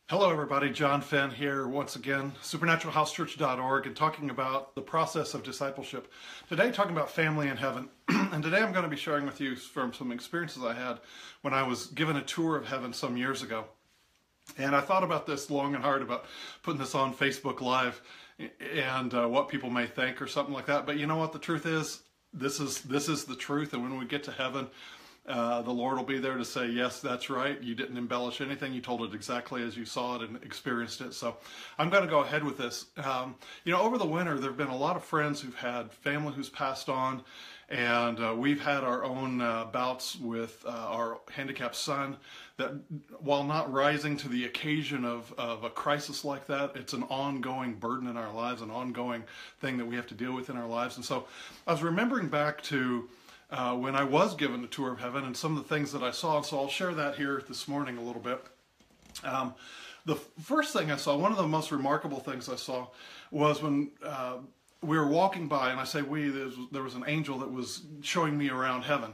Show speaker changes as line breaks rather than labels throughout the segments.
Hello everybody, John Fenn here once again, supernaturalhousechurch.org, and talking about the process of discipleship. Today talking about family in heaven, and today I'm going to be sharing with you from some experiences I had when I was given a tour of heaven some years ago. And I thought about this long and hard about putting this on Facebook Live and what people may think or something like that. But you know what the truth is? This is the truth, and when we get to heaven, the Lord will be there to say, yes, that's right. You didn't embellish anything. You told it exactly as you saw it and experienced it. So I'm going to go ahead with this. Over the winter, there have been a lot of friends who've had family who's passed on, and we've had our own bouts with our handicapped son that, while not rising to the occasion of a crisis like that, it's an ongoing burden in our lives, an ongoing thing that we have to deal with in our lives. And so I was remembering back to when I was given a tour of heaven and some of the things that I saw. And so I'll share that here this morning a little bit. The first thing I saw, one of the most remarkable things I saw, was when we were walking by, and I say we, there was an angel that was showing me around heaven.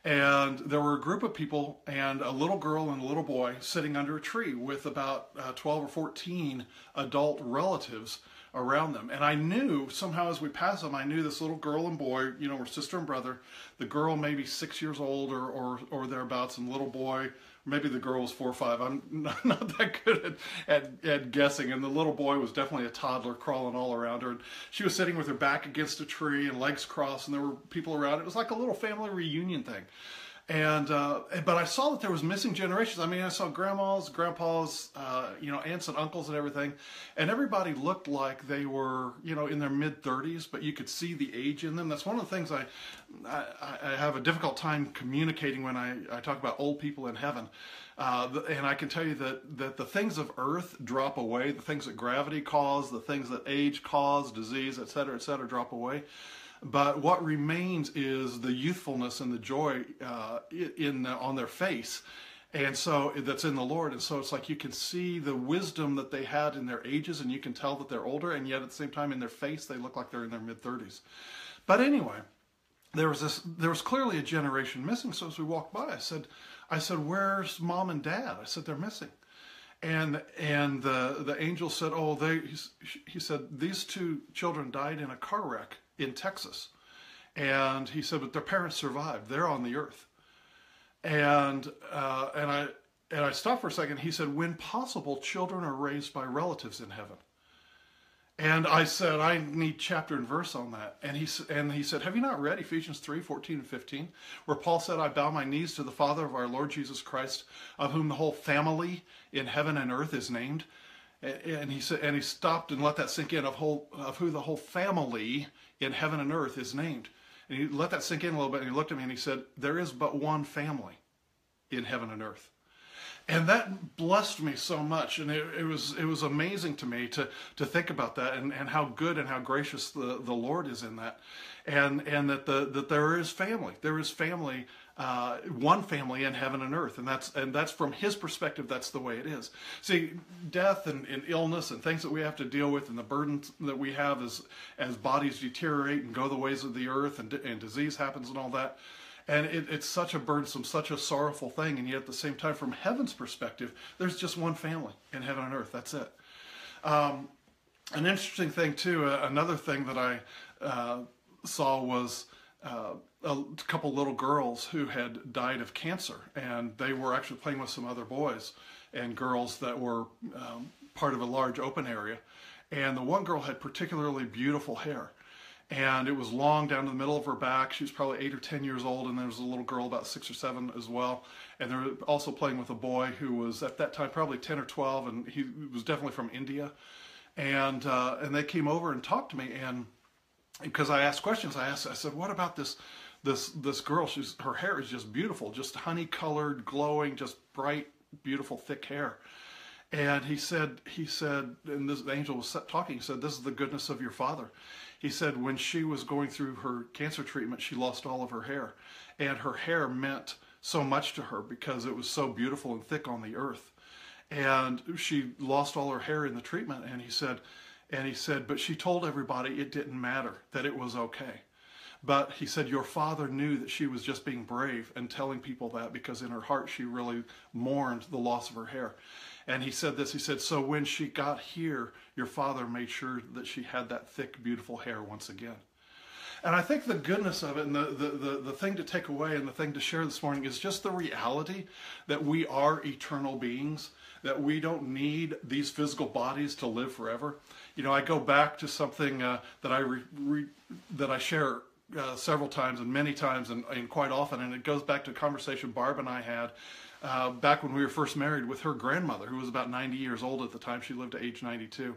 And there were a group of people and a little girl and a little boy sitting under a tree with about 12 or 14 adult relatives around them. And I knew somehow as we passed them, I knew this little girl and boy, were sister and brother. The girl maybe 6 years old or thereabouts, and the little boy, maybe the girl was 4 or 5. I'm not that good at guessing. And the little boy was definitely a toddler crawling all around her. And she was sitting with her back against a tree and legs crossed, and there were people around. It was like a little family reunion thing. And but I saw that there was missing generations. I mean, I saw grandmas, grandpas, aunts and uncles and everything, and everybody looked like they were, in their mid-30s, but you could see the age in them. That's one of the things I have a difficult time communicating when I talk about old people in heaven. And I can tell you that the things of earth drop away, the things that gravity cause, the things that age cause, disease, et cetera, drop away. But what remains is the youthfulness and the joy on their face, and so that's in the Lord. And so it's like you can see the wisdom that they had in their ages, and you can tell that they're older, and yet at the same time in their face they look like they're in their mid-30s. But anyway, there was clearly a generation missing. So as we walked by, I said, "Where's mom and dad?" I said, "They're missing." And the angel said, he said, "These two children died in a car wreck in Texas." And he said, "But their parents survived. They're on the earth." And I stopped for a second. He said, "When possible, children are raised by relatives in heaven." And I said, "I need chapter and verse on that." And he said, "Have you not read Ephesians 3:14 and 15, where Paul said, 'I bow my knees to the Father of our Lord Jesus Christ, of whom the whole family in heaven and earth is named'?" And he said, and he stopped and let that sink in, of who the whole family in heaven and earth is named. And he let that sink in a little bit, and he looked at me and he said, "There is but one family in heaven and earth." And that blessed me so much, and it was amazing to me to think about that, and how good and how gracious the Lord is in that, and that there is family. There is family, one family in heaven and earth, and that's from His perspective. That's the way it is. See, death and illness and things that we have to deal with, and the burdens that we have as bodies deteriorate and go the ways of the earth, and disease happens and all that. And it's such a burdensome, such a sorrowful thing, and yet at the same time, from heaven's perspective, there's just one family in heaven and earth. That's it. An interesting thing too, another thing that I saw was a couple little girls who had died of cancer, and they were actually playing with some other boys and girls that were part of a large open area. And the one girl had particularly beautiful hair. And it was long down to the middle of her back. She was probably 8 or 10 years old, and there was a little girl about 6 or 7 as well. And they were also playing with a boy who was at that time probably 10 or 12, and he was definitely from India. And they came over and talked to me, and because I asked questions, I said, "What about this girl? Her hair is just beautiful, just honey-colored, glowing, just bright, beautiful, thick hair." And he said, and the angel was talking, he said, "This is the goodness of your Father." He said when she was going through her cancer treatment, she lost all of her hair. And her hair meant so much to her because it was so beautiful and thick on the earth. And she lost all her hair in the treatment. And he said, but she told everybody it didn't matter, that it was okay. But he said, your father knew that she was just being brave and telling people that because in her heart she really mourned the loss of her hair. And he said this, he said, so when she got here, your father made sure that she had that thick, beautiful hair once again. And I think the goodness of it and the thing to take away and the thing to share this morning is just the reality that we are eternal beings, that we don't need these physical bodies to live forever. You know, I go back to something that I share several times and many times and quite often, and it goes back to a conversation Barb and I had back when we were first married with her grandmother, who was about 90 years old at the time. She lived to age 92.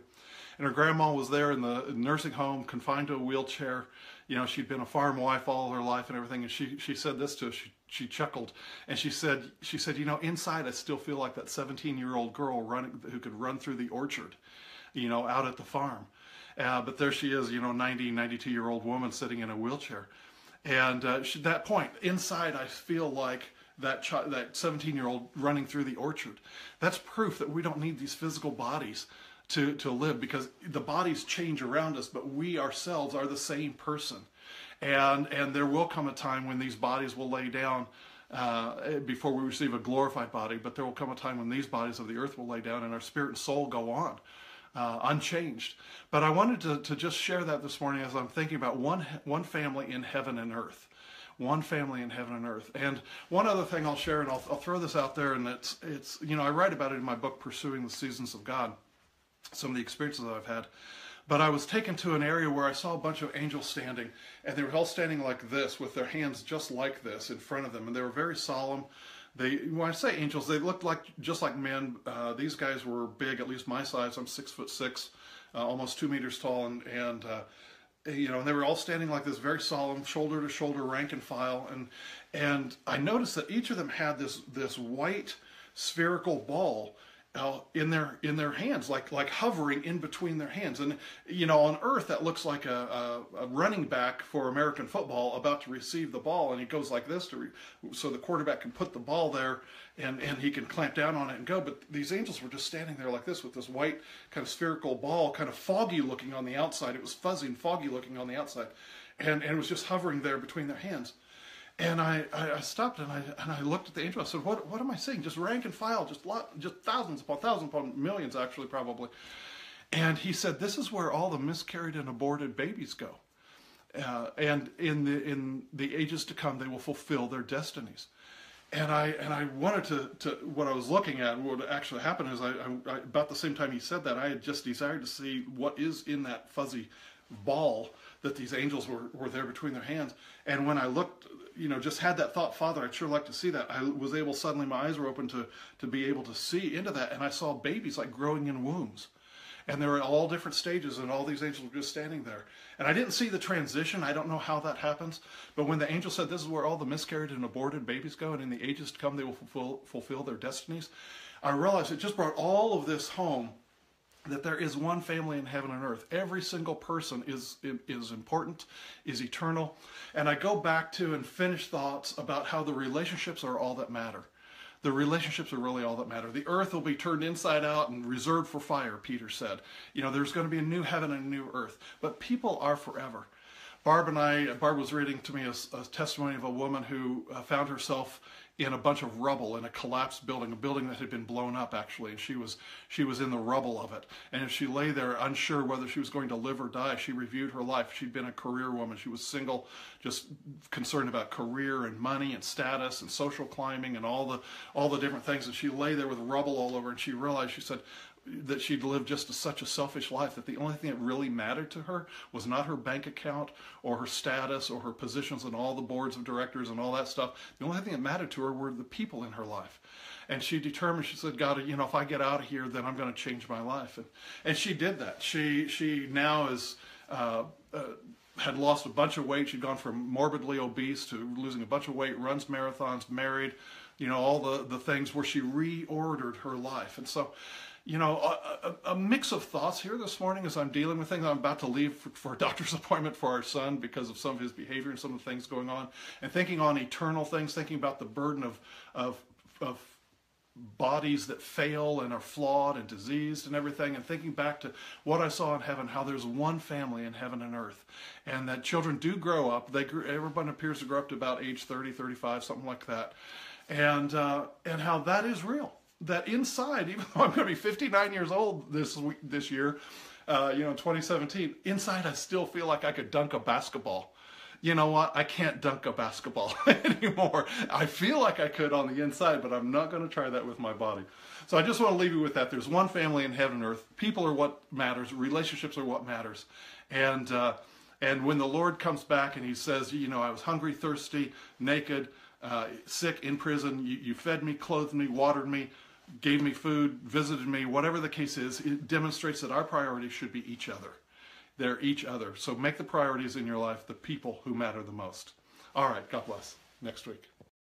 And her grandma was there in the nursing home, confined to a wheelchair. You know, she'd been a farm wife all her life and everything. And she said this to us. She chuckled, and she said, you know, inside I still feel like that 17-year-old girl who could run through the orchard, you know, out at the farm. But there she is, you know, 92-year-old woman sitting in a wheelchair. And that point, inside I feel like that 17-year-old running through the orchard. That's proof that we don't need these physical bodies to live, because the bodies change around us, but we ourselves are the same person. And there will come a time when these bodies will lay down before we receive a glorified body, but there will come a time when these bodies of the earth will lay down and our spirit and soul go on unchanged. But I wanted to just share that this morning as I'm thinking about one family in heaven and earth. One family in heaven and earth. And one other thing I'll share, and I'll throw this out there, and it's you know, I write about it in my book, Pursuing the Seasons of God, some of the experiences that I've had. But I was taken to an area where I saw a bunch of angels standing, and they were all standing like this with their hands just like this in front of them, and they were very solemn. When I say angels, they looked just like men. These guys were big, at least my size. I'm 6'6", almost 2 meters tall, and you know, and they were all standing like this, very solemn, shoulder to shoulder, rank and file, and I noticed that each of them had this white spherical ball in their hands, like hovering in between their hands. And you know, on earth that looks like a running back for American football about to receive the ball, and he goes like this so the quarterback can put the ball there and he can clamp down on it and go. But these angels were just standing there like this with this white kind of spherical ball, kind of foggy looking on the outside. It was fuzzy and foggy looking on the outside, and it was just hovering there between their hands. And I stopped and I looked at the angel. I said, "What am I seeing? Just rank and file, just thousands upon millions, actually, probably." And he said, "This is where all the miscarried and aborted babies go, and in the ages to come, they will fulfill their destinies." And I wanted to what I was looking at, what actually happened is I about the same time he said that, I had just desired to see what is in that fuzzy ball that these angels were there between their hands. And when I looked, you know, just had that thought, Father, I'd sure like to see that. I was able, suddenly my eyes were open to be able to see into that. And I saw babies like growing in wombs. And they were at all different stages, and all these angels were just standing there. And I didn't see the transition. I don't know how that happens. But when the angel said, "This is where all the miscarried and aborted babies go, and in the ages to come they will fulfill their destinies," I realized it just brought all of this home, that there is one family in heaven and earth. Every single person is important, is eternal. And I go back to and finish thoughts about how the relationships are all that matter. The relationships are really all that matter. The earth will be turned inside out and reserved for fire, Peter said. You know, there's going to be a new heaven and a new earth. But people are forever. Barb was reading to me a testimony of a woman who found herself in a bunch of rubble in a collapsed building, a building that had been blown up, actually, and she was in the rubble of it. And as she lay there unsure whether she was going to live or die, she reviewed her life. She'd been a career woman. She was single, just concerned about career and money and status and social climbing and all the different things. And she lay there with rubble all over, and she realized, she said, that she'd lived just such a selfish life, that the only thing that really mattered to her was not her bank account or her status or her positions on all the boards of directors and all that stuff. The only thing that mattered to her were the people in her life. And she determined, she said, "God, you know, if I get out of here, then I'm going to change my life." And she did that. She now is had lost a bunch of weight. She'd gone from morbidly obese to losing a bunch of weight, runs marathons, married, you know, all the things where she reordered her life. And so, you know, a mix of thoughts here this morning as I'm dealing with things. I'm about to leave for a doctor's appointment for our son because of some of his behavior and some of the things going on, and thinking on eternal things, thinking about the burden of bodies that fail and are flawed and diseased and everything, and thinking back to what I saw in heaven, how there's one family in heaven and earth, and that children do grow up. Everyone appears to grow up to about age 30, 35, something like that, and how that is real. that inside, even though I'm going to be 59 years old this year, 2017, inside I still feel like I could dunk a basketball. You know what? I can't dunk a basketball anymore. I feel like I could on the inside, but I'm not going to try that with my body. So I just want to leave you with that. There's one family in heaven and earth. People are what matters. Relationships are what matters. And when the Lord comes back and he says, I was hungry, thirsty, naked, sick, in prison, you fed me, clothed me, watered me, gave me food, visited me, whatever the case is, it demonstrates that our priorities should be each other. They're each other. So make the priorities in your life the people who matter the most. All right, God bless. Next week.